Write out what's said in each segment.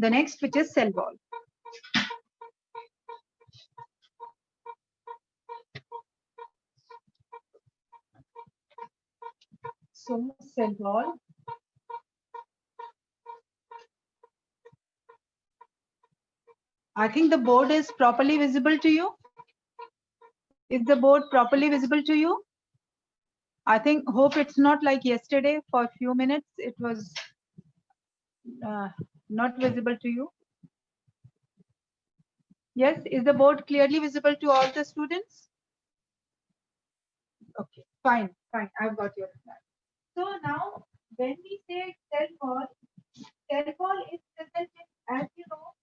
The next, which is cell wall. So cell wall. I think the board is properly visible to you. Is the board properly visible to you? I think, hope it's not like yesterday for a few minutes. It was not visible to you. Yes, is the board clearly visible to all the students? Okay, fine, fine. I've got your reply. So now, when we say cell wall is present in, as you know,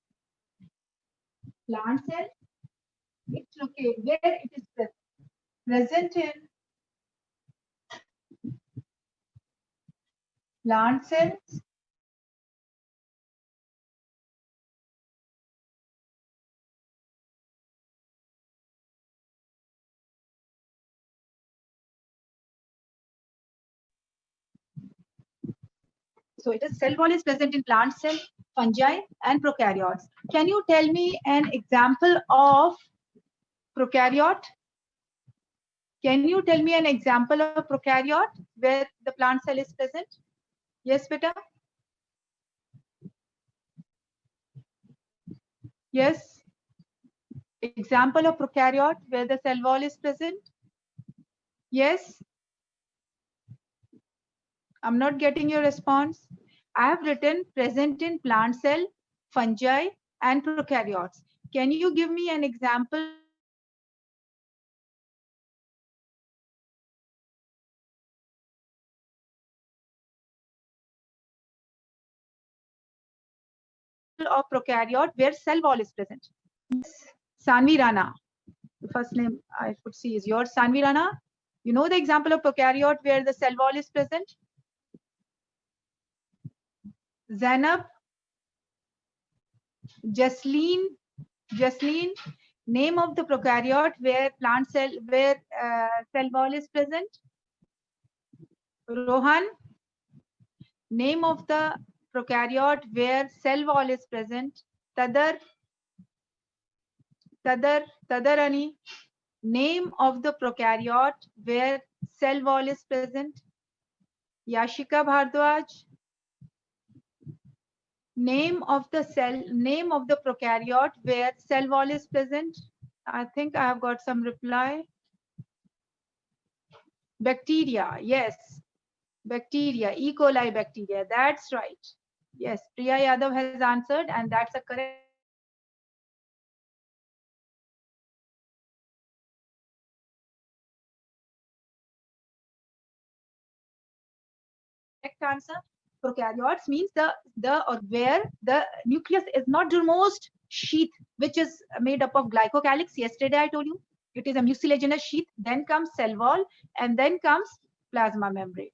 plant cell. It's located where it is present in plant cells. So it is cell wall is present in plant cell, fungi, and prokaryotes. Can you tell me an example of prokaryote? Can you tell me an example of prokaryote where the plant cell is present? Yes, beta? Yes. Example of prokaryote where the cell wall is present? Yes. I'm not getting your response. I have written present in plant cell, fungi, and prokaryotes. Can you give me an example of prokaryote where cell wall is present? Yes, Sanvi Rana. The first name I could see is yours, Sanvi Rana. You know the example of prokaryote where the cell wall is present? Zainab, Jasleen, name of the prokaryote where plant cell, where cell wall is present? Rohan, name of the prokaryote where cell wall is present? Tadarani, name of the prokaryote where cell wall is present? Yashika Bhardwaj, name of the prokaryote where cell wall is present? I think I have got some reply. Bacteria, yes. Bacteria, E. coli bacteria, that's right. Yes, Priya Yadav has answered, and that's a correct answer. Prokaryotes means the or where the nucleus is not dermost sheath, which is made up of glycocalyx. Yesterday I told you it is a mucilaginous sheath. Then comes cell wall, and then comes plasma membrane.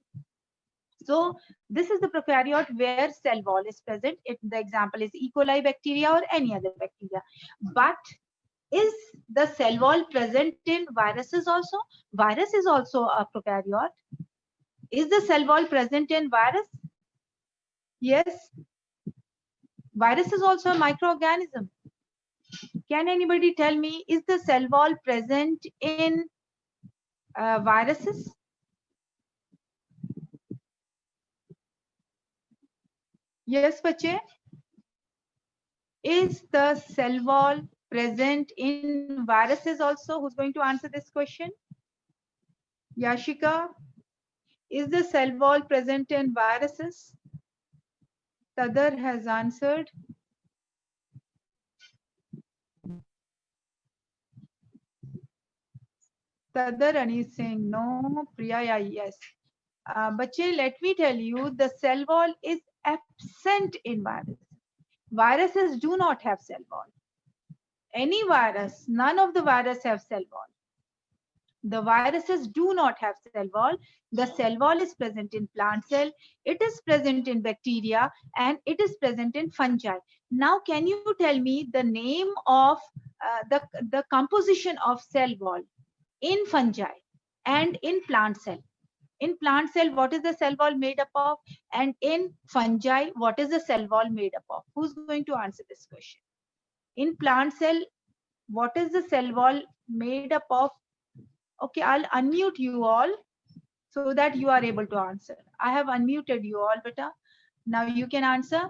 So this is the prokaryote where cell wall is present. If the example is E. coli bacteria or any other bacteria. But is the cell wall present in viruses also? Virus is also a prokaryote. Is the cell wall present in virus? Yes. Virus is also a microorganism. Can anybody tell me, is the cell wall present in viruses? Yes, bache. Is the cell wall present in viruses also? Who's going to answer this question? Yashika, is the cell wall present in viruses? Tadar has answered. Tadarani is saying no. Priya, yes. Bache, let me tell you, the cell wall is absent in viruses. Viruses do not have cell wall. Any virus, none of the virus have cell wall. The viruses do not have cell wall. The cell wall is present in plant cell. It is present in bacteria, and it is present in fungi. Now, can you tell me the name of the composition of cell wall in fungi and in plant cell? In plant cell, what is the cell wall made up of? And in fungi, what is the cell wall made up of? Who's going to answer this question? In plant cell, what is the cell wall made up of? Okay, I'll unmute you all so that you are able to answer. I have unmuted you all, beta. Now you can answer.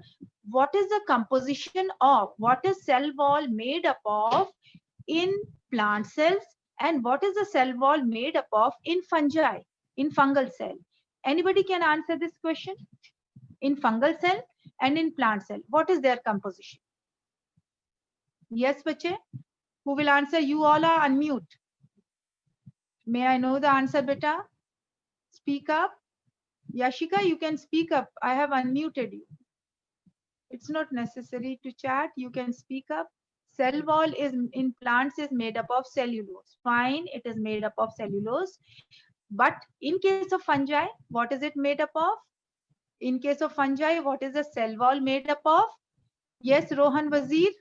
What is the composition of, what is cell wall made up of in plant cells, and what is the cell wall made up of in fungi, in fungal cell? Anybody can answer this question? In fungal cell and in plant cell, what is their composition? Yes, bache? Who will answer? You all are unmute. May I know the answer, beta? Speak up. Yashika, you can speak up. I have unmuted you. It's not necessary to chat. You can speak up. Cell wall is in plants is made up of cellulose. Fine, it is made up of cellulose. But in case of fungi, what is it made up of? In case of fungi, what is the cell wall made up of? Yes, Rohan Wazir.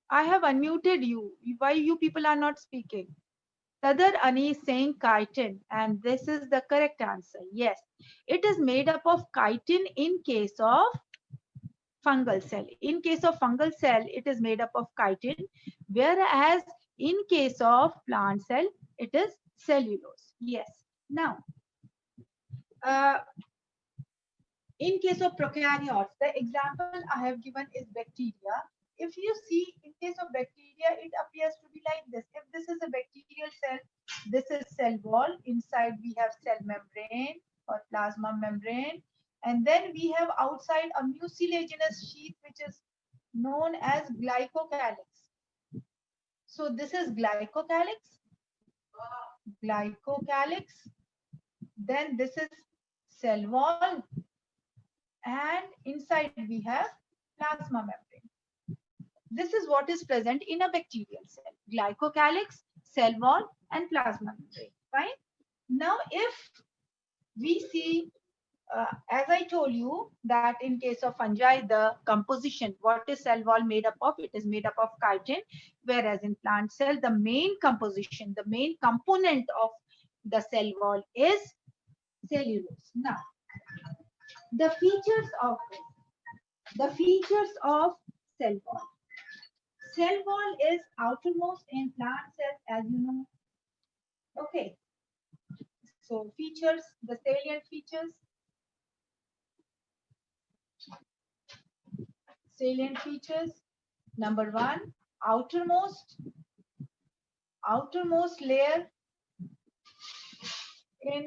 I have unmuted you. Why you people are not speaking? Sadar Ani is saying chitin, and this is the correct answer. Yes, it is made up of chitin in case of fungal cell. In case of fungal cell, it is made up of chitin, whereas in case of plant cell, it is cellulose. Yes. Now, uh, in case of prokaryotes, the example I have given is bacteria. If you see, in case of bacteria, it appears to be like this. If this is a bacterial cell, this is cell wall. Inside we have cell membrane or plasma membrane. And then we have outside a mucilaginous sheath, which is known as glycocalyx. So this is glycocalyx, glycocalyx. Then this is cell wall, and inside we have plasma membrane. This is what is present in a bacterial cell: glycocalyx, cell wall, and plasma membrane. Fine. Now, if we see, as I told you, that in case of fungi, the composition, what is cell wall made up of? It is made up of chitin, whereas in plant cell, the main composition, the main component of the cell wall is cellulose. Now, the features of cell wall. Cell wall is outermost in plant cells, as you know. Okay. So features, the salient features. Salient features. Number one, outermost layer in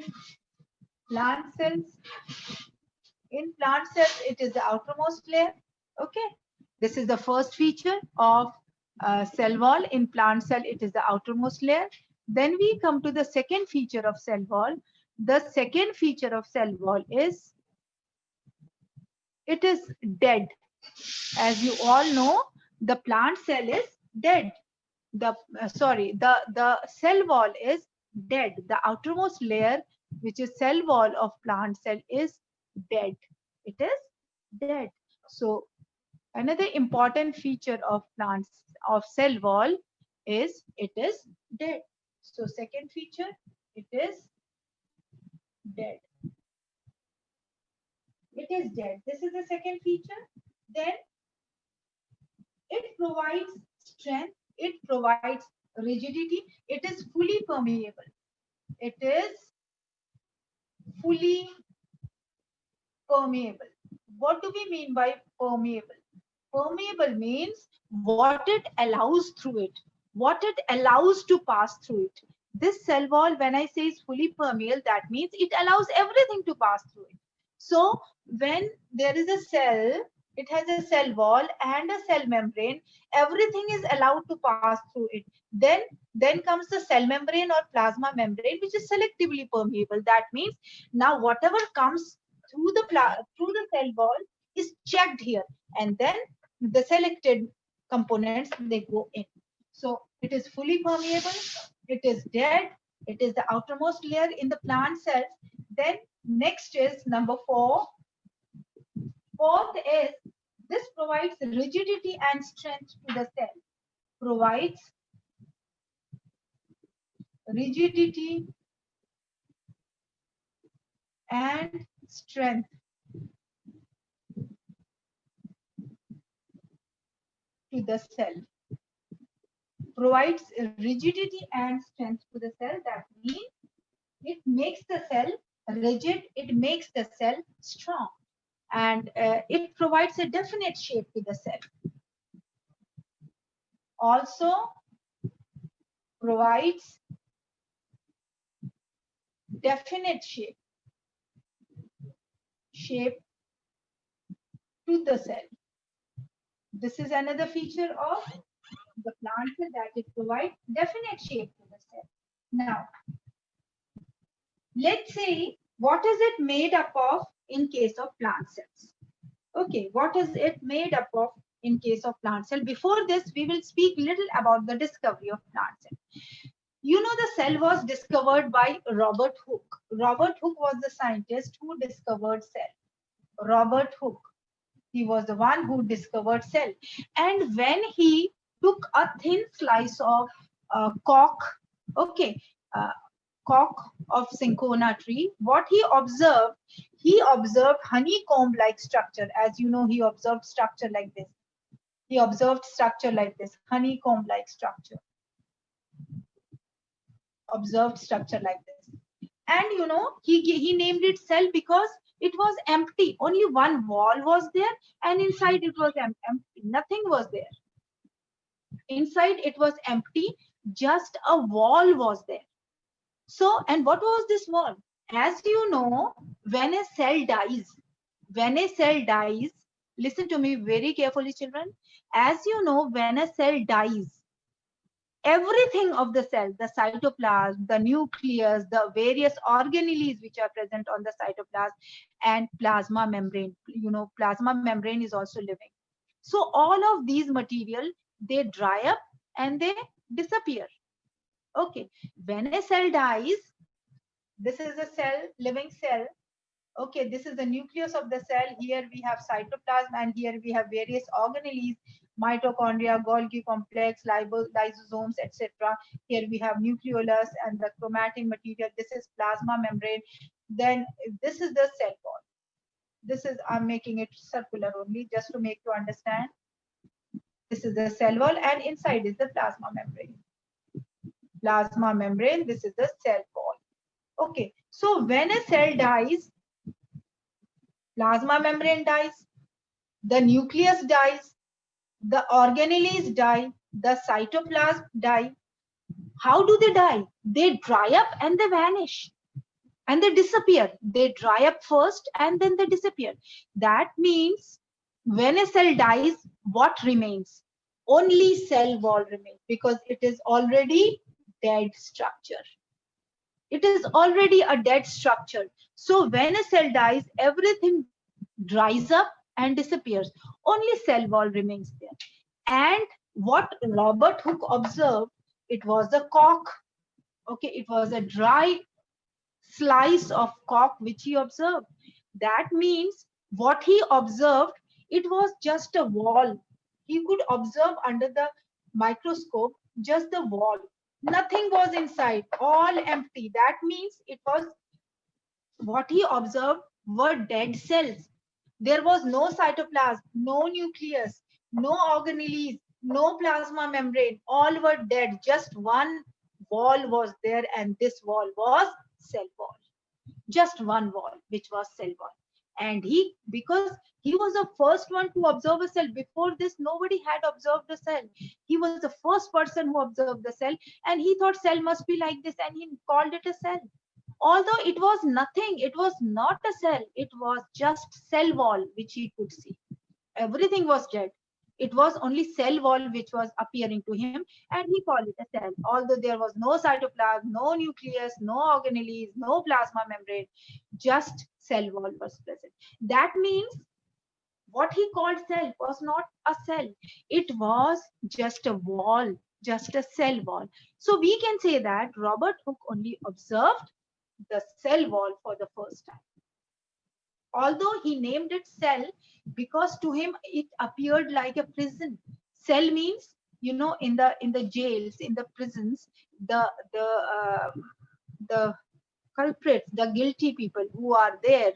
plant cells. In plant cells, it is the outermost layer. Okay. This is the first feature of cell wall. In plant cell, it is the outermost layer. Then we come to the second feature of cell wall. The second feature of cell wall is it is dead. As you all know, the plant cell is dead. The cell wall is dead. The outermost layer, which is cell wall of plant cell, is dead. It is dead. So another important feature of plants of cell wall is it is dead. So second feature, it is dead. It is dead. This is the second feature. Then it provides strength. It provides rigidity. It is fully permeable. It is fully permeable. What do we mean by permeable? Permeable means what it allows through it, what it allows to pass through it. This cell wall, when I say is fully permeable, that means it allows everything to pass through it. So when there is a cell, it has a cell wall and a cell membrane, everything is allowed to pass through it. Then comes the cell membrane or plasma membrane, which is selectively permeable. That means now whatever comes through the cell wall is checked here, and then the selected components, they go in. So it is fully permeable, it is dead, it is the outermost layer in the plant cells. Then next is number 4. Fourth is this provides rigidity and strength to the cell. Provides rigidity and strength to the cell. Provides rigidity and strength to the cell. That means it makes the cell rigid, it makes the cell strong, and it provides a definite shape to the cell. Also provides definite shape to the cell. This is another feature of the plant cell, that it provides definite shape to the cell. Now, let's see what is it made up of in case of plant cells. Okay, what is it made up of in case of plant cell? Before this, we will speak little about the discovery of plant cell. You know, the cell was discovered by Robert Hooke. Robert Hooke was the scientist who discovered cell. Robert Hooke. He was the one who discovered cell. And when he took a thin slice of cork, okay, uh, cork of cinchona tree, what he observed honeycomb-like structure. As you know, he observed structure like this. He observed structure like this, honeycomb-like structure. Observed structure like this. And you know, he named it cell because it was empty. Only one wall was there, and inside it was empty. Nothing was there. Inside it was empty, just a wall was there. So, and what was this wall? As you know, when a cell dies, listen to me very carefully, children. As you know, when a cell dies, everything of the cell, the cytoplasm, the nucleus, the various organelles which are present on the cytoplasm, and plasma membrane. You know, plasma membrane is also living. So all of these material, they dry up and they disappear. Okay, when a cell dies, this is a cell, living cell. Okay, this is the nucleus of the cell. Here we have cytoplasm, and here we have various organelles, mitochondria, Golgi complex, lysosomes, etc. Here we have nucleolus and the chromatin material. This is plasma membrane. Then this is the cell wall. This is, I'm making it circular only just to make you understand. This is the cell wall, and inside is the plasma membrane. Plasma membrane, this is the cell wall. Okay, so when a cell dies, plasma membrane dies, the nucleus dies, the organelles die, the cytoplasm die. How do they die? They dry up and they vanish and they disappear. They dry up first and then they disappear. That means when a cell dies, what remains? Only cell wall remains, because it is already dead structure. It is already a dead structure. So when a cell dies, everything dries up and disappears. Only cell wall remains there. And what Robert Hooke observed, it was the cork. Okay, it was a dry slice of cork which he observed. That means what he observed, it was just a wall. He could observe under the microscope just the wall. Nothing was inside, all empty. That means it was, what he observed were dead cells. There was no cytoplasm, no nucleus, no organelles, no plasma membrane. All were dead. Just one wall was there, and this wall was cell wall. Just one wall, which was cell wall. And because he was the first one to observe a cell. Before this, nobody had observed a cell. He was the first person who observed the cell, and he thought cell must be like this, and he called it a cell. Although it was nothing, it was not a cell, it was just cell wall which he could see. Everything was dead. It was only cell wall which was appearing to him, and he called it a cell. Although there was no cytoplasm, no nucleus, no organelles, no plasma membrane, just cell wall was present. That means what he called cell was not a cell. It was just a wall, just a cell wall. So we can say that Robert Hooke only observed the cell wall for the first time. Although he named it cell because to him it appeared like a prison. Cell means you know, in the jails, in the prisons, the the uh, the culprits, the guilty people who are there,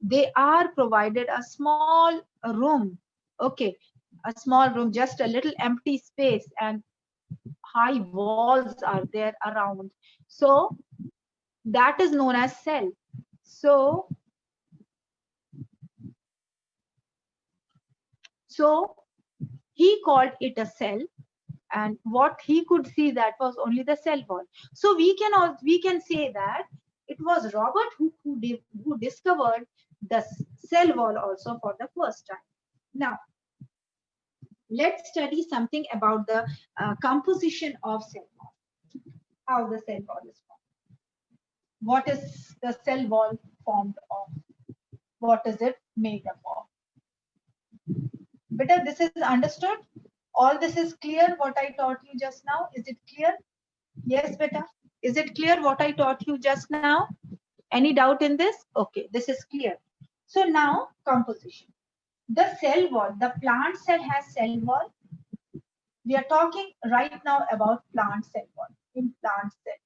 they are provided a small room. Okay, a small room, just a little empty space, and high walls are there around. So that is known as cell. So so he called it a cell, and what he could see, that was only the cell wall. So we can say that it was Robert who discovered the cell wall also for the first time. Now let's study something about the composition of cell wall, how the cell wall is formed. What is the cell wall formed of? What is it made up of? Better, this is understood? All this is clear what I taught you just now? Is it clear? Yes, beta. Is it clear what I taught you just now? Any doubt in this? Okay, this is clear. So now composition. The cell wall, the plant cell has cell wall. We are talking right now about plant cell wall. In plant cell.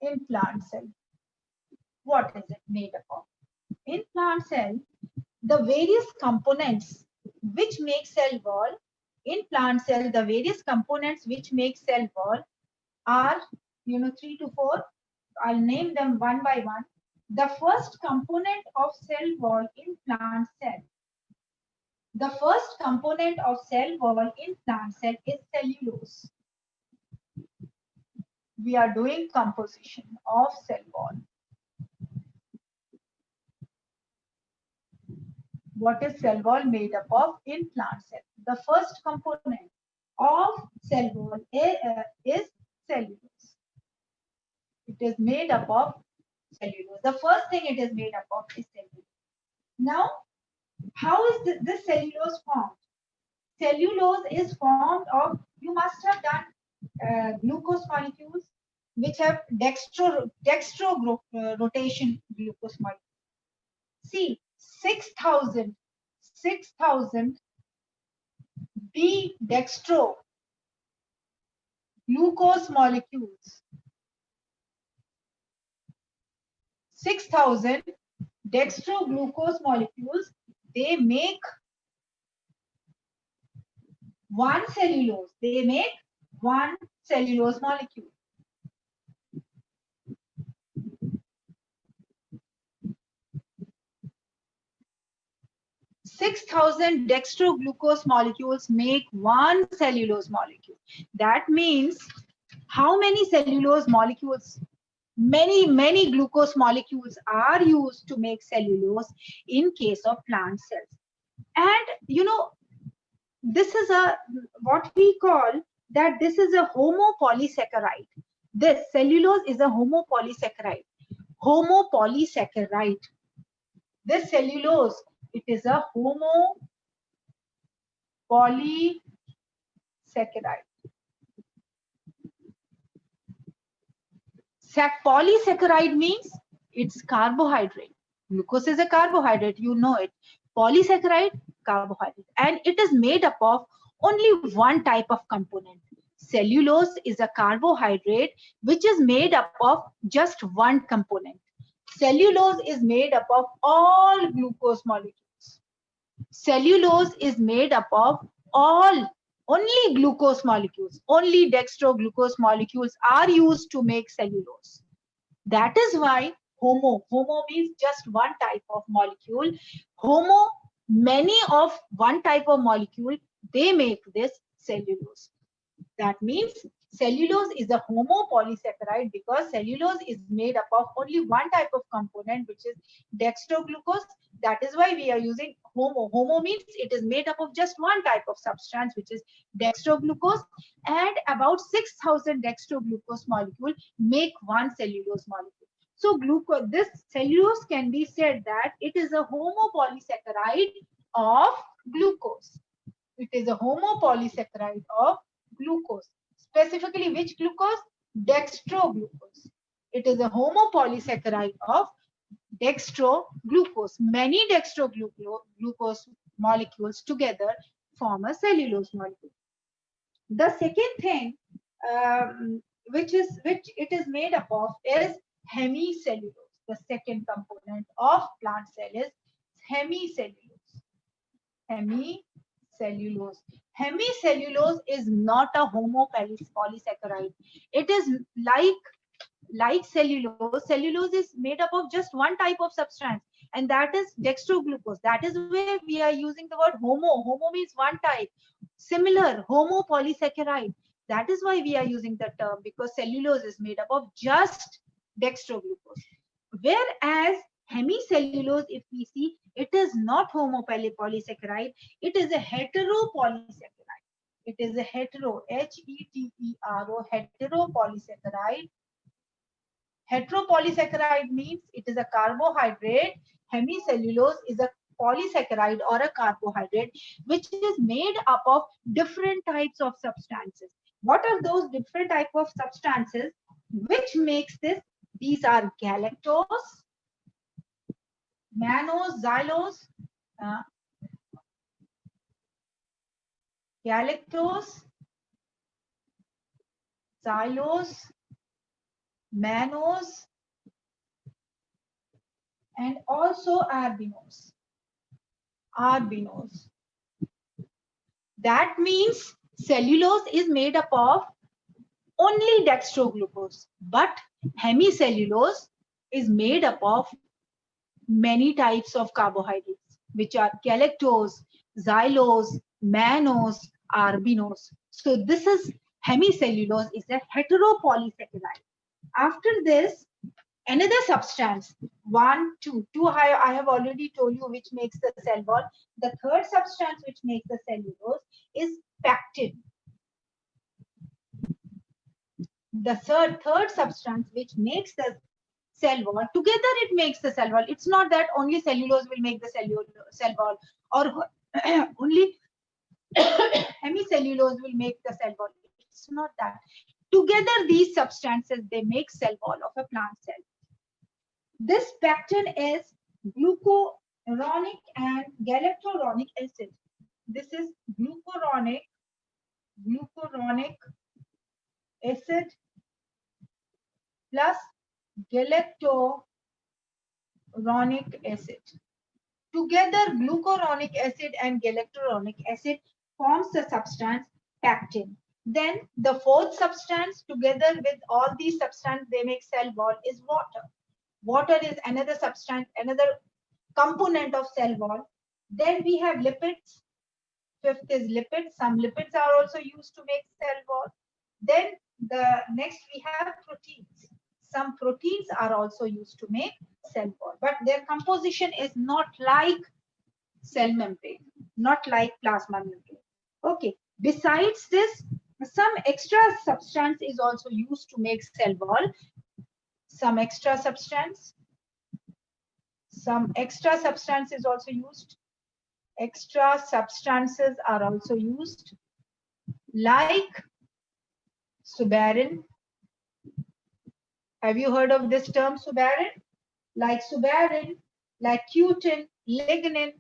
In plant cell. What is it made up of? In plant cell, the various components which make cell wall, in plant cell, the various components which make cell wall are, you know, 3 to 4. I'll name them one by one. The first component of cell wall in plant cell. The first component of cell wall in plant cell is cellulose. We are doing composition of cell wall. What is cell wall made up of in plant cell? The first component of cell wall is cellulose. It is made up of cellulose. The first thing it is made up of is cellulose. Now, how is this cellulose formed? Cellulose is formed of, you must have done glucose molecules which have dextro rotation glucose molecules. See, 6,000 D dextro glucose molecules. 6,000 dextro glucose molecules, they make one cellulose. They make one cellulose molecule. Six thousand dextroglucose molecules make one cellulose molecule. That means how many cellulose molecules? Many glucose molecules are used to make cellulose in case of plant cells. And you know, this is a, what we call, that this is a homopolysaccharide. This cellulose is a homopolysaccharide. Homopolysaccharide. This cellulose, it is a homopolysaccharide. Polysaccharide means it's carbohydrate. Glucose is a carbohydrate, you know it. Polysaccharide, carbohydrate. And it is made up of only one type of component. Cellulose is a carbohydrate which is made up of just one component. Cellulose is made up of all glucose molecules. Cellulose is made up of only glucose molecules. Only dextroglucose molecules are used to make cellulose. That is why homo means just one type of molecule. Homo, many of one type of molecule, they make this cellulose. That means cellulose is a homopolysaccharide because cellulose is made up of only one type of component, which is dextroglucose. That is why we are using homo. Homo means it is made up of just one type of substance, which is dextroglucose, and about 6,000 dextroglucose molecule make one cellulose molecule. So glucose, this cellulose can be said that it is a homopolysaccharide of glucose. It is a homopolysaccharide of glucose. Specifically, which glucose? Dextroglucose. It is a homopolysaccharide of dextroglucose. Many dextroglucose molecules together form a cellulose molecule. The second thing, which it is made up of, is hemicellulose. The second component of plant cell is hemicellulose. Hemicellulose. Hemicellulose is not a homopolysaccharide. It is like cellulose. Cellulose is made up of just one type of substance, and that is dextroglucose. That is where we are using the word homo. Homo means one type. Similar, homopolysaccharide. That is why we are using the term, because cellulose is made up of just dextroglucose. Whereas hemicellulose, if we see, it is not homopolysaccharide. It is a heteropolysaccharide. It is a hetero, Hetero, heteropolysaccharide. Heteropolysaccharide means it is a carbohydrate. Hemicellulose is a polysaccharide or a carbohydrate which is made up of different types of substances. What are those different type of substances which makes this? These are galactose, mannose, xylose, uh, galactose, xylose, mannose, and also arbinose. Arbinose. That means cellulose is made up of only dextroglucose, but hemicellulose is made up of many types of carbohydrates, which are galactose, xylose, mannose, arbinose. So this is hemicellulose is a heteropolysaccharide. After this, another substance, two I have already told you which makes the cell wall. The third substance which makes the cellulose is pectin. The third substance which makes the cell wall, together it makes the cell wall. It's not that only cellulose will make the cell wall, or only hemicellulose will make the cell wall. It's not that. Together these substances, they make cell wall of a plant cell. This pectin is glucuronic and galacturonic acid. This is glucuronic acid plus galacturonic acid. Together, glucuronic acid and galacturonic acid forms the substance pectin. Then the fourth substance, together with all these substances, they make cell wall, is water. Water is another substance, another component of cell wall. Then we have lipids. Fifth is lipids. Some lipids are also used to make cell wall. Then the next we have proteins. Some proteins are also used to make cell wall, but their composition is not like cell membrane, not like plasma membrane. Okay. Besides this, some extra substance is also used to make cell wall. Some extra substance is also used. Extra substances are also used, like suberin. Have you heard of this term, suberin? Like suberin, like cutin, lignin,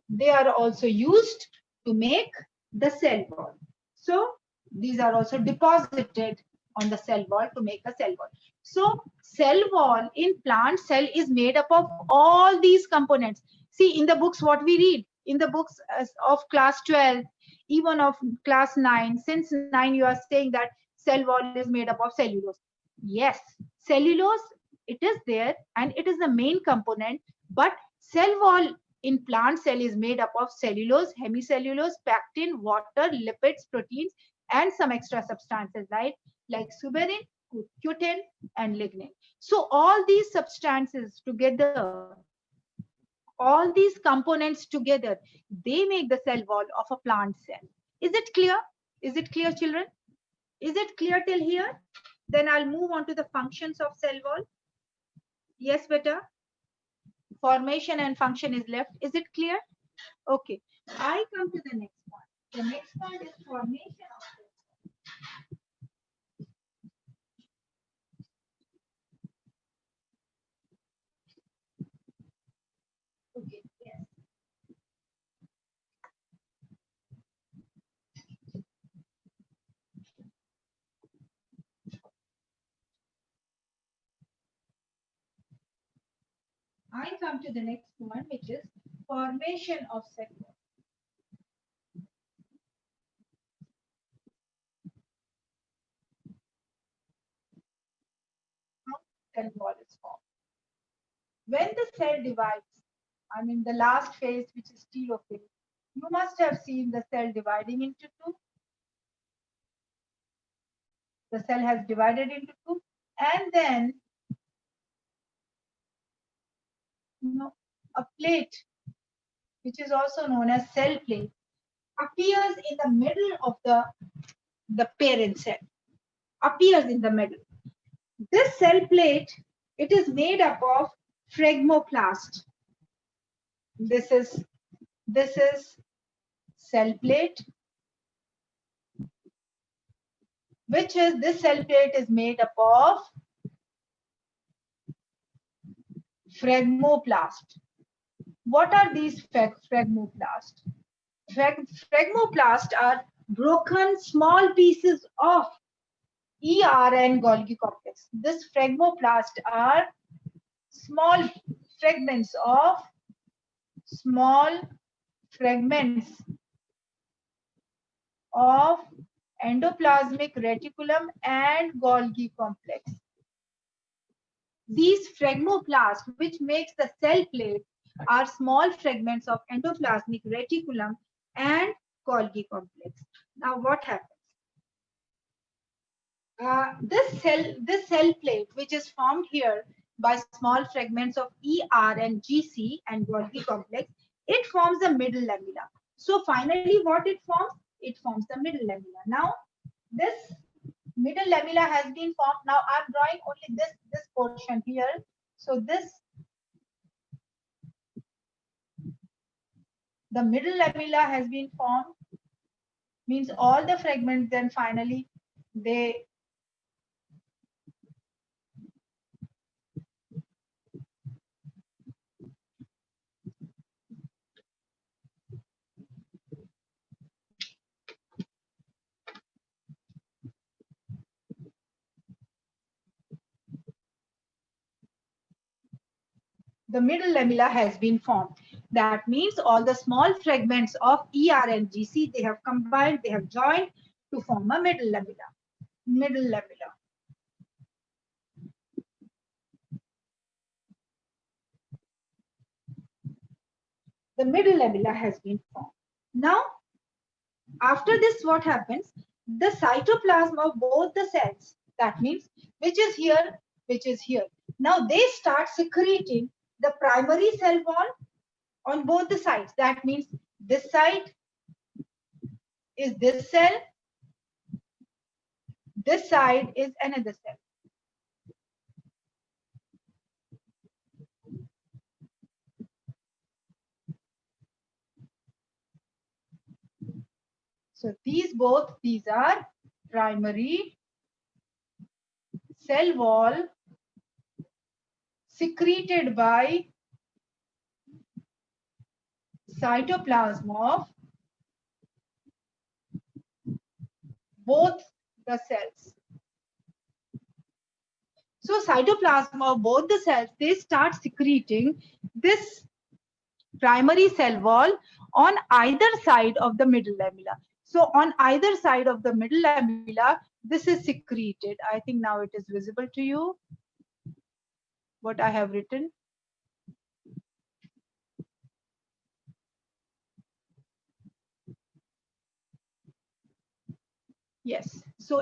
they are also used to make the cell wall. So these are also deposited on the cell wall to make a cell wall. So cell wall in plant cell is made up of all these components. See, in the books, what we read, in the books of class 12, even of class 9, since 9 you are saying that cell wall is made up of cellulose. Yes, cellulose, it is there and it is the main component, but cell wall in plant cell is made up of cellulose, hemicellulose, pectin, water, lipids, proteins, and some extra substances, right? Like suberin, cutin, and lignin. So all these substances together, all these components together, they make the cell wall of a plant cell. Is it clear? Is it clear, children? Is it clear till here? Then I'll move on to the functions of cell wall. Yes, beta. Formation and function is left. Is it clear? Okay. I come to the next one. The next one is formation of cell wall. Okay. Yes. I come to the next one, which is formation of cell wall. How cell wall is formed. When the cell divides, I mean the last phase, which is telophase, you must have seen the cell dividing into two. The cell has divided into two, and then a plate, which is also known as cell plate, appears in the middle of the parent cell. Appears in the middle. This cell plate, it is made up of phlegmoplast. This is cell plate, which is this cell plate is made up of phlegmoplast. What are these phlegmoplast? Phlegmoplast are broken small pieces of ER and Golgi complex. This phlegmoplast are small fragments of endoplasmic reticulum and Golgi complex. These phlegmoplasts, which makes the cell plate, are small fragments of endoplasmic reticulum and Golgi complex. Now, what happens? This cell plate, which is formed here by small fragments of ER and GC and Golgi complex, it forms the middle lamella. So finally, what it forms? It forms the middle lamella. Now, this middle lamella has been formed. Now, I'm drawing only this portion here. So the middle lamella has been formed. Means all the fragments then finally they the middle lamella has been formed. That means all the small fragments of ER and GC, they have combined, they have joined to form a middle lamella. Middle lamella. The middle lamella has been formed. Now, after this, what happens? The cytoplasm of both the cells, that means which is here, which is here. Now they start secreting the primary cell wall on both the sides. That means this side is this cell, this side is another cell. So these are primary cell wall secreted by cytoplasm of both the cells. So cytoplasm of both the cells, they start secreting this primary cell wall on either side of the middle lamella. So on either side of the middle lamella, this is secreted. I think now it is visible to you what I have written. Yes. So